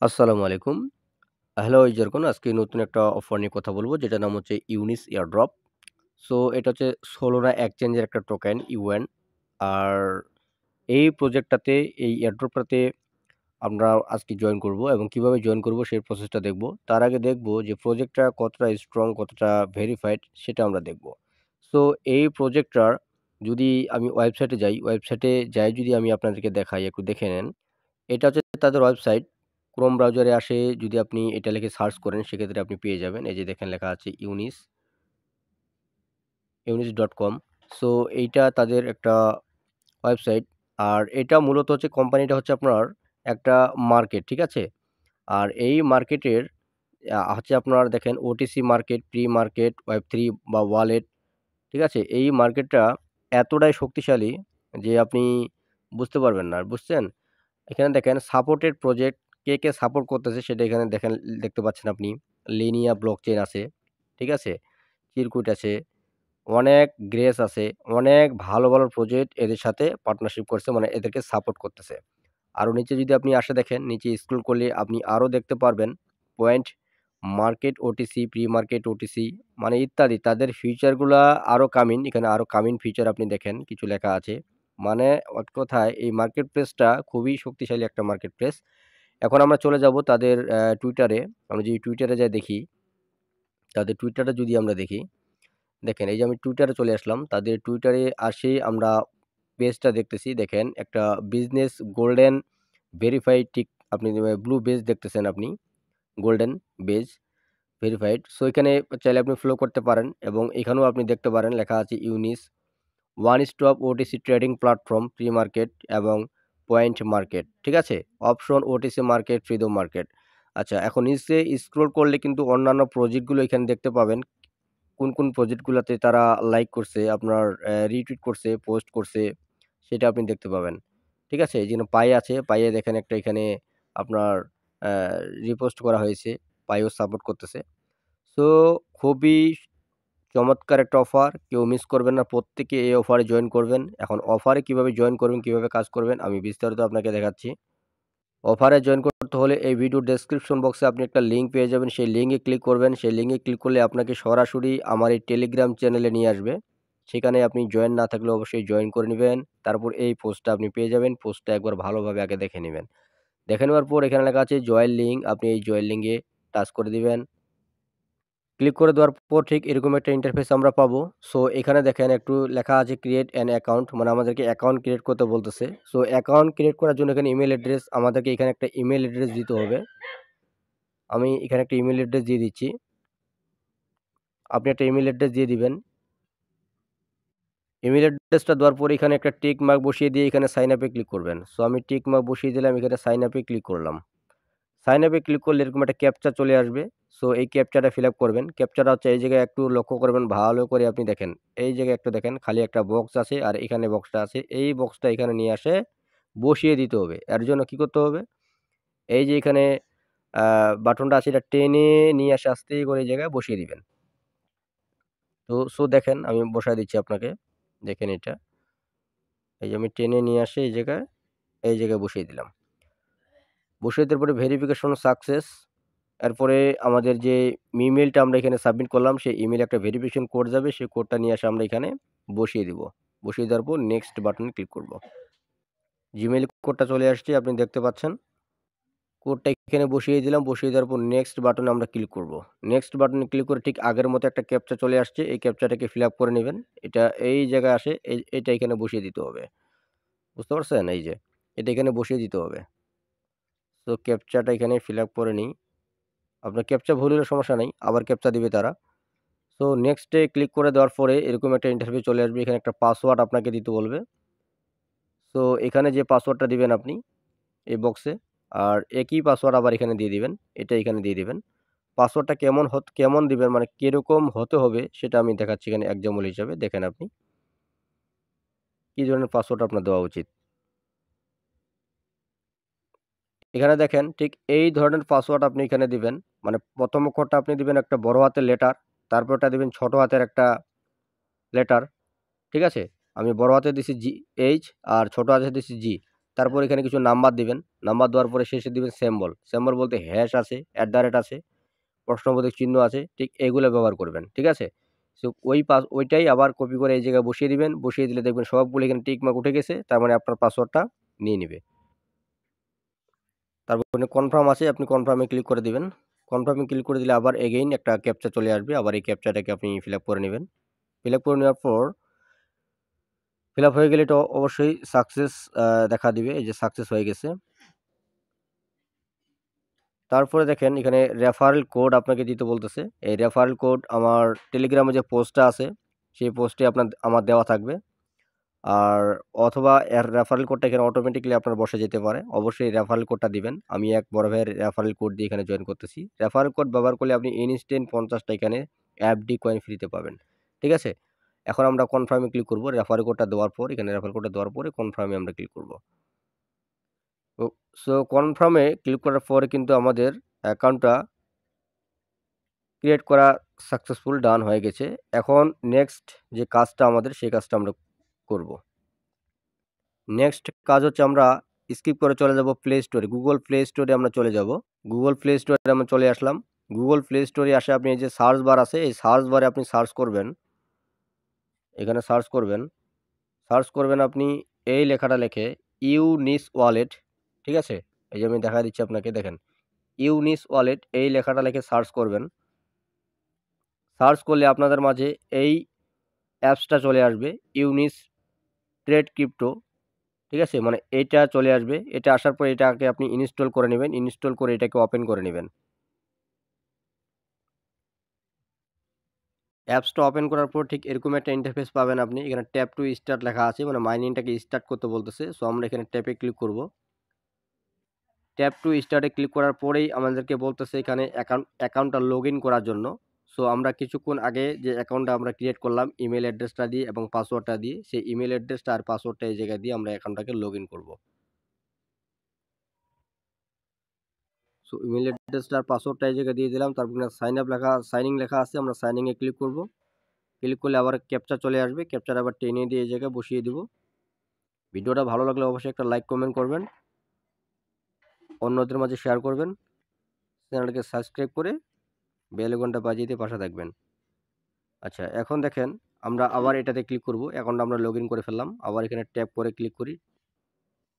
আসসালামু আলাইকুম। হ্যালো ইজারকুন। আজকে নতুন একটা অফার নিয়ে কথা বলব যেটার নাম হচ্ছে ইউনিস এয়ারড্রপ। সো এটা হচ্ছে সোলোনা এক্সচেঞ্জের একটা টোকেন ইউএন। আর এই প্রজেক্টটাতে এই এয়ারড্রপটাতে আমরা আজকে জয়েন করব এবং কিভাবে জয়েন করব সেই প্রসেসটা দেখব। তার আগে দেখব যে প্রজেক্টটা কতটা স্ট্রং, কতটা ভেরিফাইড সেটা আমরা দেখব। সো এই প্রজেক্টটার যদি আমি ওয়েবসাইটে যাই, ওয়েবসাইটে যাই যদি আমি আপনাদেরকে দেখাই, একটু দেখে নেন। এটা হচ্ছে তাদের ওয়েবসাইট। ক্রোম ব্রাউজারে আসে যদি আপনি এটা লিখে সার্চ করেন সেক্ষেত্রে আপনি পেয়ে যাবেন। এই যে দেখেন লেখা আছে ইউনিস.com। সো এইটা তাদের একটা ওয়েবসাইট। আর এটা মূলত হচ্ছে কোম্পানিটা হচ্ছে আপনার একটা মার্কেট, ঠিক আছে? আর এই মার্কেটের হচ্ছে আপনার দেখেন ওটিসি মার্কেট, প্রি মার্কেট, ওয়েব3 বা ওয়ালেট, ঠিক আছে? এই মার্কেটটা এতটাই শক্তিশালী যে আপনি বুঝতে পারবেন না। বুঝছেন? এখানে দেখেন সাপোর্টেড প্রজেক্ট কে সাপোর্ট করতেছে সেটা এখানে দেখেন দেখতে পাচ্ছেন আপনি। লিনিয়া ব্লকচেইন আছে, ঠিক আছে? চিরকুট আছে, অনেক গ্রেস আছে, অনেক ভালো প্রজেক্ট এদের সাথে পার্টনারশিপ করছে মানে এদেরকে সাপোর্ট করতেছে। আরো নিচে যদি আপনি আসে দেখেন, নিচে স্ক্রল করলে আপনি আরো দেখতে পারবেন point market OTC, pre market OTC মানে ইত্যাদি। তাদের ফিচারগুলা আরো কামিং, এখানে আরো কামিং ফিচার আপনি দেখেন কিছু লেখা আছে। মানে এক কথায় এই মার্কেট প্লেসটা খুবই শক্তিশালী একটা মার্কেট প্লেস। এখন আমরা চলে যাব তাদের টুইটারে। আমরা যদি টুইটারে যাই দেখি, তাদের টুইটারে যদি আমরা দেখি, দেখেন এই যে আমি টুইটারে চলে আসলাম। তাদের টুইটারে আসেই আমরা পেজটা দেখতেছি। দেখেন একটা বিজনেস গোল্ডেন ভেরিফাইড টিক আপনি ব্লু বেজ দেখতেছেন আপনি। Golden base verified. সো এখানে চাইলে আপনি ফলো করতে পারেন এবং এখানেও আপনি দেখতে পারেন লেখা আছে ইউনিস one stop OTC trading platform pre market এবং পয়েন্ট মার্কেট, ঠিক আছে? Option OTC market, freedom market. আচ্ছা, এখন নিচে স্ক্রল করলে কিন্তু অন্যান্য প্রজেক্টগুলো এখানে দেখতে পাবেন। কোন প্রজেক্টগুলোতে তারা লাইক করছে, আপনার রিটুইট করছে, পোস্ট করছে সেটা আপনি দেখতে পাবেন। ঠিক আছে? এই যেন পাই আছে, পাইয়ে দেখেন একটা এখানে আপনার অ্যা রিপোস্ট করা হয়েছে। পাইও সাপোর্ট করতেছে। সো খুবই চমৎকার একটা অফার। কেউ মিস করবেন না। প্রত্যেকে এই অফারে জয়েন করবেন। এখন অফারে কিভাবে জয়েন করবেন, কিভাবে কাজ করবেন আমি বিস্তারিত আপনাকে দেখাচ্ছি। অফারে জয়েন করতে হলে এই ভিডিওর ডেসক্রিপশন বক্সে আপনি একটা লিঙ্ক পেয়ে যাবেন। সেই লিঙ্কে ক্লিক করবেন। সেই লিঙ্কে ক্লিক করলে আপনাকে সরাসরি আমার এই টেলিগ্রাম চ্যানেলে নিয়ে আসবে। সেখানে আপনি জয়েন না থাকলে অবশ্যই জয়েন করে নিবেন। তারপর এই পোস্টটা আপনি পেয়ে যাবেন। পোস্টটা একবার ভালোভাবে আগে দেখে নিবেন। দেখে নেওয়ার পর এখানে লেখা আছে জয়েন লিঙ্ক। আপনি এই জয়েন লিঙ্কে টাচ করে দিবেন। ক্লিক করে দেওয়ার পর ঠিক এরকম একটা ইন্টারফেস আমরা পাবো। সো এখানে দেখেন একটু লেখা আছে ক্রিয়েট অ্যান অ্যাকাউন্ট, মানে আমাদেরকে অ্যাকাউন্ট ক্রিয়েট করতে বলতেছে। সো অ্যাকাউন্ট ক্রিয়েট করার জন্য এখানে ইমেইল অ্যাড্রেস আমাদেরকে এখানে একটা ইমেইল অ্যাড্রেস দিতে হবে। আমি এখানে একটা ইমেইল অ্যাড্রেস দিয়ে দিচ্ছি। আপনি একটা ইমেইল অ্যাড্রেস দিয়ে দিবেন। ইমেইল অ্যাড্রেসটা দেওয়ার পরে এখানে একটা টিক মার্ক বসিয়ে দিয়ে এখানে সাইন আপ এ ক্লিক করবেন। সো আমি টিক মার্ক বসিয়ে দিলাম, এখানে সাইন আপ এ ক্লিক করলাম। সাইন আপ এ ক্লিক করলে এরকম একটা ক্যাপচা চলে আসবে। সো এই ক্যাপচাটা ফিল আপ করবেন। ক্যাপচাটা হচ্ছে এই জায়গায় একটু লক্ষ্য করবেন ভালো করে আপনি দেখেন। এই জায়গায় একটু দেখেন খালি একটা বক্স আছে আর এখানে বক্সটা আছে। এই বক্সটা এখানে নিয়ে আসে বসিয়ে দিতে হবে। এর জন্য কি করতে হবে? এই যে এখানে আ বাটনটা আছে এটা টেনে নিয়ে আসে আস্তে করে এই জায়গায় বসিয়ে দিবেন। সো দেখেন আমি বসায় দিচ্ছি আপনাকে। দেখেন এটা। এই যে আমি টেনে নিয়ে আসে এই জায়গায় বসিয়ে দিলাম। বসিয়ে দেওয়ার পরে ভেরিফিকেশন সাকসেস। এরপরে আমাদের যে ইমেইলটা আমরা এখানে সাবমিট করলাম, সেই ইমেইলে একটা ভেরিফিকেশন কোড যাবে। সেই কোডটা নিয়ে এসে আমরা এখানে বসিয়ে দিব। বসিয়ে দেওয়ার পর নেক্সট বাটনে ক্লিক করব। জিমেইল কোডটা চলে আসছে আপনি দেখতে পাচ্ছেন। কোডটা এখানে বসিয়ে দিলাম। বসিয়ে দেওয়ার পর নেক্সট বাটনে আমরা ক্লিক করব। নেক্সট বাটনে ক্লিক করে ঠিক আগের মতো একটা ক্যাপচা চলে আসছে। এই ক্যাপচাটাকে ফিল আপ করে নিবেন। এটা এই জায়গায় আসে এটা এখানে বসিয়ে দিতে হবে। বুঝতে পারছেন? এই যে এটা এখানে বসিয়ে দিতে হবে। সো ক্যাপচাটা এখানে ফিল আপ করে নিই। আপনার ক্যাপচা ভুল হলে সমস্যা নাই। আবার ক্যাপচা দিবে তারা। সো নেক্সট এ ক্লিক করে দেওয়ার পরে এরকম একটা ইন্টারফেস চলে আসবে। এখানে একটা পাসওয়ার্ড আপনাকে দিতে বলবে। সো এখানে যে পাসওয়ার্ডটা দিবেন আপনি এই বক্সে, আর একই পাসওয়ার্ড আবার এখানে দিয়ে দিবেন। এটা এখানে দিয়ে দিবেন। পাসওয়ার্ডটা কেমন দিবেন মানে কিরকম হতে হবে সেটা আমি দেখাচ্ছি এখানে এক্সাম্পল হিসাবে। দেখেন আপনি কি ধরনের পাসওয়ার্ড আপনার দেওয়া উচিত। এখানে দেখেন ঠিক এই ধরনের পাসওয়ার্ড আপনি এখানে দিবেন। মানে ১ম অক্ষরটা আপনি দিবেন একটা বড় হাতের লেটার, তারপরটা দিবেন ছোট হাতের একটা লেটার। ঠিক আছে? আমি বড় হাতে দিছি এইচ আর ছোট হাতে দিছি জি। তারপর এখানে কিছু নাম্বার দিবেন। নাম্বার দেওয়ার পরে শেষে দিবেন সিম্বল। সিম্বল বলতে হ্যাশ আছে, আছে, প্রশ্নবোধক চিহ্ন আছে, ঠিক এগুলো ব্যবহার করবেন। ঠিক আছে? সো ওইটাই আবার কপি করে এই জায়গায় বসিয়ে দিবেন। বসিয়ে দিলে দেখবেন সবগুলো এখানে টিক মার্ক উঠে গেছে। তার মানে আপনার পাসওয়ার্ডটা নিয়ে নিবে। তারপর কনফার্ম আছে, আপনি কনফার্মে ক্লিক করে দিবেন। কনফার্মে ক্লিক করে দিলে আবার এগেইন একটা ক্যাপচা চলে আসবে। আবার এই ক্যাপচাটাকে আপনি ফিল আপ করে নেবেন। ফিল আপ করে নেওয়ার পর ফিল আপ হয়ে গেলে এটা অবশ্যই সাকসেস দেখা দিবে। এই যে সাকসেস হয়ে গেছে। তারপরে দেখেন এখানে রেফারেল কোড আপনাকে দিতে বলতেছে। এই রেফারেল কোড আমার টেলিগ্রামে যে পোস্টটা আছে সেই পোস্টে আমার দেওয়া থাকবে। আর অথবা এর রেফারেল কোডটা এখানে অটোমেটিক্যালি আপনার বসে যেতে পারে। অবশ্যই রেফারেল কোডটা দিবেন। আমি এক বড় ভাইয়ের রেফারেল কোড দিয়ে এখানে জয়েন করতেছি। রেফারেল কোড ব্যবহার করলে আপনি ইনস্ট্যান্ট 50 টা এখানে এফডি কয়েন ফ্রিতে পাবেন। ঠিক আছে? এখন আমরা কনফার্মে ক্লিক করব। রেফারেল কোডটা দেওয়ার পর এখানে রেফারেল কোডটা দেওয়ার পরে কনফার্মে আমরা ক্লিক করব। সো কনফার্মে ক্লিক করার পরে কিন্তু আমাদের অ্যাকাউন্টটা ক্রিয়েট করা সাকসেসফুল ডান হয়ে গেছে। এখন নেক্সট যে কাজটা আমাদের সেই কাজটা আমরা করব। নেক্সট কাজ হচ্ছে আমরা স্কিপ করে চলে যাব প্লে স্টোরে। গুগল প্লে স্টোরে আমরা চলে যাব। গুগল প্লে স্টোরে আমরা চলে আসলাম। গুগল প্লে স্টোরে আসে আপনি এই যে সার্চ বার আছে, এই সার্চ বারে আপনি সার্চ করবেন। এখানে সার্চ করবেন। সার্চ করবেন আপনি এই লেখাটা লিখে ইউনিস ওয়ালেট। ঠিক আছে? এই যে আমি দেখা দিচ্ছি আপনাকে, দেখেন ইউনিস ওয়ালেট এই লেখাটা লিখে সার্চ করবেন। সার্চ করলে আপনাদের মাঝে এই অ্যাপসটা চলে আসবে, ইউনিস ট্রেড ক্রিপ্টো। ঠিক আছে? মানে এইটা চলে আসবে। এটা আসার পর এটাকে আপনি ইনস্টল করে নেবেন। ইনস্টল করে এটাকে ওপেন করে নেবেন। অ্যাপসটা ওপেন করার পর ঠিক এরকম একটা ইন্টারফেস পাবেন আপনি। এখানে ট্যাপ টু স্টার্ট লেখা আছে, মানে মাইনিংটাকে স্টার্ট করতে বলতেছে। সো আমরা এখানে ট্যাপে ক্লিক করব। ট্যাপ টু স্টার্টে ক্লিক করার পরেই আমাদেরকে বলতেছে এখানে অ্যাকাউন্টটা লগইন করার জন্য। সো আমরা কিছুক্ষণ আগে যে অ্যাকাউন্টটা আমরা ক্রিয়েট করলাম ইমেল অ্যাড্রেসটা দিয়ে এবং পাসওয়ার্ডটা দিয়ে, সেই ইমেল অ্যাড্রেসটা আর পাসওয়ার্ডটা এই জায়গায় দিয়ে আমরা অ্যাকাউন্টটাকে লগইন করব। সো ইমেল অ্যাড্রেসটা আর পাসওয়ার্ডটা এই জায়গায় দিয়ে দিলাম। তারপর সাইন ইন লেখা আছে, আমরা সাইন ইনে ক্লিক করব। ক্লিক করলে আবার ক্যাপচা চলে আসবে। ক্যাপচার আবার টেনে দিয়ে এই জায়গায় বসিয়ে দিব। ভিডিওটা ভালো লাগলে অবশ্যই একটা লাইক কমেন্ট করবেন, অন্যদের মাঝে শেয়ার করবেন, চ্যানেলটাকে সাবস্ক্রাইব করে বেল আইকনটা বাজিয়ে দিয়ে পাশে থাকবেন। আচ্ছা, এখন দেখেন আমরা আবার এটাতে ক্লিক করব। অ্যাকাউন্টটা আমরা লগ ইন করে ফেললাম। আবার এখানে ট্যাপ করে ক্লিক করি।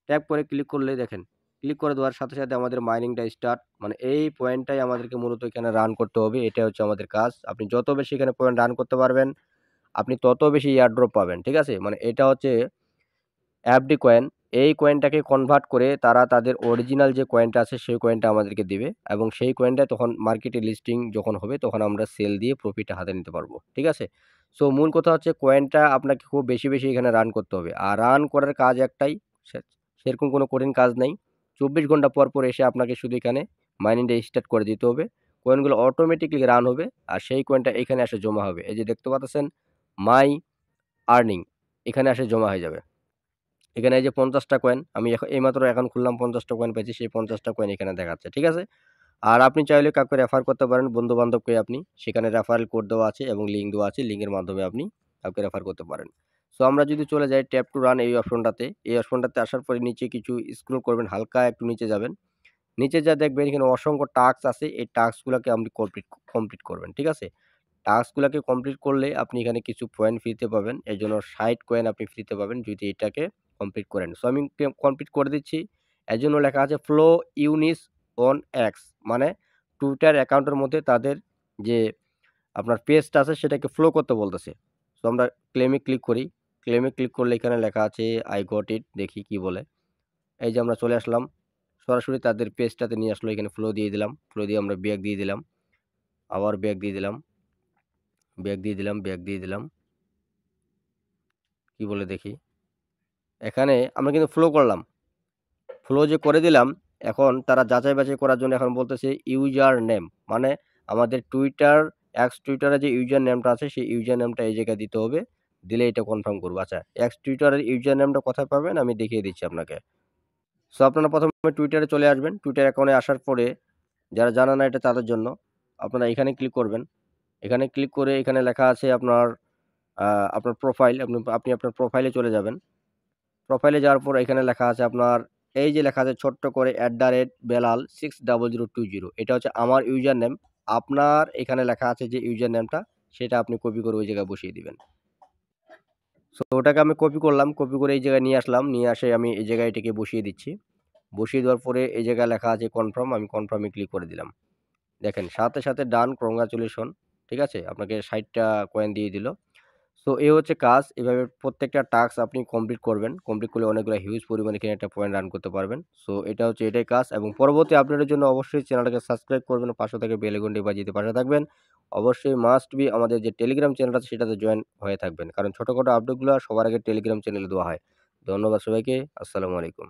ট্যাপ করে ক্লিক করলে দেখেন, ক্লিক করে দেওয়ার সাথে সাথে আমাদের মাইনিংটা স্টার্ট, মানে এই পয়েন্টটাই আমাদেরকে মূলত এখানে রান করতে হবে। এটা হচ্ছে আমাদের কাজ। আপনি যত বেশি এখানে পয়েন্ট রান করতে পারবেন আপনি তত বেশি এয়ারড্রপ পাবেন। ঠিক আছে? মানে এটা হচ্ছে এফডি কয়েন। এই কয়েনটাকে কনভার্ট করে তারা তাদের অরিজিনাল যে কয়েনটা আছে সেই কয়েনটা আমাদেরকে দিবে এবং সেই কয়েনটা তখন মার্কেটে লিস্টিং যখন হবে তখন আমরা সেল দিয়ে প্রফিটটা হাতে নিতে পারবো। ঠিক আছে? সো মূল কথা হচ্ছে কয়েনটা আপনাকে খুব বেশি বেশি এখানে রান করতে হবে। আর রান করার কাজ একটাই, সেরকম কোনো কঠিন কাজ নেই। 24 ঘন্টা পর পর এসে আপনাকে শুধু এখানে মাইনিংটা স্টার্ট করে দিতে হবে। কয়েনগুলো অটোমেটিকলি রান হবে আর সেই কয়েনটা এখানে এসে জমা হবে। এই যে দেখতে পাচ্ছেন মাই আর্নিং, এখানে এসে জমা হয়ে যাবে। এখানে এই যে 50 টা কয়েন আমি এইমাত্র এখন খুললাম, 50 টা কয়েন পেয়েছি, সেই 50 টা কয়েন এখানে দেখাচ্ছে। ঠিক আছে? আর আপনি চাইলে কাউকে রেফার করতে পারেন, বন্ধু-বান্ধবকে আপনি। সেখানে রেফারেল কোড দেওয়া আছে এবং লিঙ্ক দেওয়া আছে। লিঙ্কের মাধ্যমে আপনি কাউকে রেফার করতে পারেন। সো আমরা যদি চলে যাই ট্যাপ টু রান এই অপশনটাতে, এই অপশনটাতে আসার পরে নিচে কিছু স্ক্রল করবেন, হালকা একটু নিচে যাবেন। নিচে যা দেখবেন এখানে অসংখ্য টাস্ক আছে। এই টাস্কগুলোকে আপনি কমপ্লিট করবেন। ঠিক আছে? টাস্কগুলোকে কমপ্লিট করলে আপনি এখানে কিছু পয়েন্ট ফ্রিতে পাবেন। এজন্য 60 কয়েন আপনি ফ্রিতে পাবেন যদি এটাকে কমপ্লিট করেন। সো আমি কমপ্লিট করে দিচ্ছি। এজন্য লেখা আছে ফ্লো ইউনিস অন এক্স, মানে টুইটার অ্যাকাউন্টের মধ্যে তাদের যে আপনার পেজটা আছে সেটাকে ফ্লো করতে বলতেছে। সো আমরা ক্লেমে ক্লিক করি। ক্লেমে ক্লিক করলে এখানে লেখা আছে আই গট ইট, দেখি কি বলে। এই যে আমরা চলে আসলাম। সরাসরি তাদের পেজটাতে নিয়ে আসলো। এখানে ফ্লো দিয়ে দিলাম। ফ্লো দিয়ে আমরা ব্যাক দিয়ে দিলাম। আবার ব্যাক দিয়ে দিলাম। ব্যাক দিয়ে দিলাম, ব্যাক দিয়ে দিলাম। কি বলে দেখি। এখানে আমরা কিন্তু ফ্লো করলাম। ফ্লো যে করে দিলাম, এখন তারা যাচাই বাছাই করার জন্য এখন বলতেছে ইউজার নেম, মানে আমাদের টুইটারে যে ইউজার নেমটা আছে সেই ইউজার নেমটা এই জায়গায় দিতে হবে। দিলে এটা কনফার্ম করব। আচ্ছা, টুইটারের ইউজার নেমটা কোথায় পাবেন আমি দেখিয়ে দিচ্ছি আপনাকে। সো আপনারা প্রথমে টুইটারে চলে আসবেন। টুইটার অ্যাকাউন্টে আসার পরে যারা জানে না এটা তাদের জন্য আপনারা এখানে ক্লিক করবেন। এখানে ক্লিক করে এখানে লেখা আছে আপনার প্রোফাইল, আপনি আপনার প্রোফাইলে চলে যাবেন। প্রোফাইলে যাওয়ার পর এখানে লেখা আছে আপনার এই যে লেখা আছে ছোট্ট করে @বেলাল 60020 এটা হচ্ছে আমার ইউজার নেম। আপনার এখানে লেখা আছে যে ইউজার নেমটা সেটা আপনি কপি করে ওই জায়গায় বসিয়ে দিবেন। সো ওটাকে আমি কপি করলাম, কপি করে এই জায়গায় নিয়ে আসলাম, নিয়ে আসে আমি এই জায়গায় এটাকে বসিয়ে দিচ্ছি। বসিয়ে দেওয়ার পরে এই জায়গায় লেখা আছে কনফার্ম, আমি কনফার্মে ক্লিক করে দিলাম। দেখেন সাথে ডান কংগ্রাচুলেশন, ঠিক আছে? আপনাকে ৬০ টা কয়েন দিয়ে দিল। সো এই হচ্ছে কাজ। এভাবে প্রত্যেকটা টাস্ক আপনি কমপ্লিট করবেন। কমপ্লিট করলে অনেকগুলো হিউজ পরিমাণে এখানে একটা পয়েন্ট আর্ন করতে পারবেন। সো এটা হচ্ছে এটাই কাজ এবং পরবর্তী আপডেটের জন্য অবশ্যই চ্যানেলটাকে সাবস্ক্রাইব করবেন, পাশে থেকে বেল আইকনটি বাজিয়ে দিয়ে পাশে থাকবেন। অবশ্যই মাস্ট বি আমাদের যে টেলিগ্রাম চ্যানেল আছে সেটাতে জয়েন হয়ে থাকবেন। কারণ ছোটখাটো আপডেটগুলো সবার আগে টেলিগ্রাম চ্যানেলে দেওয়া হয়। ধন্যবাদ সবাইকে। আসসালামু আলাইকুম।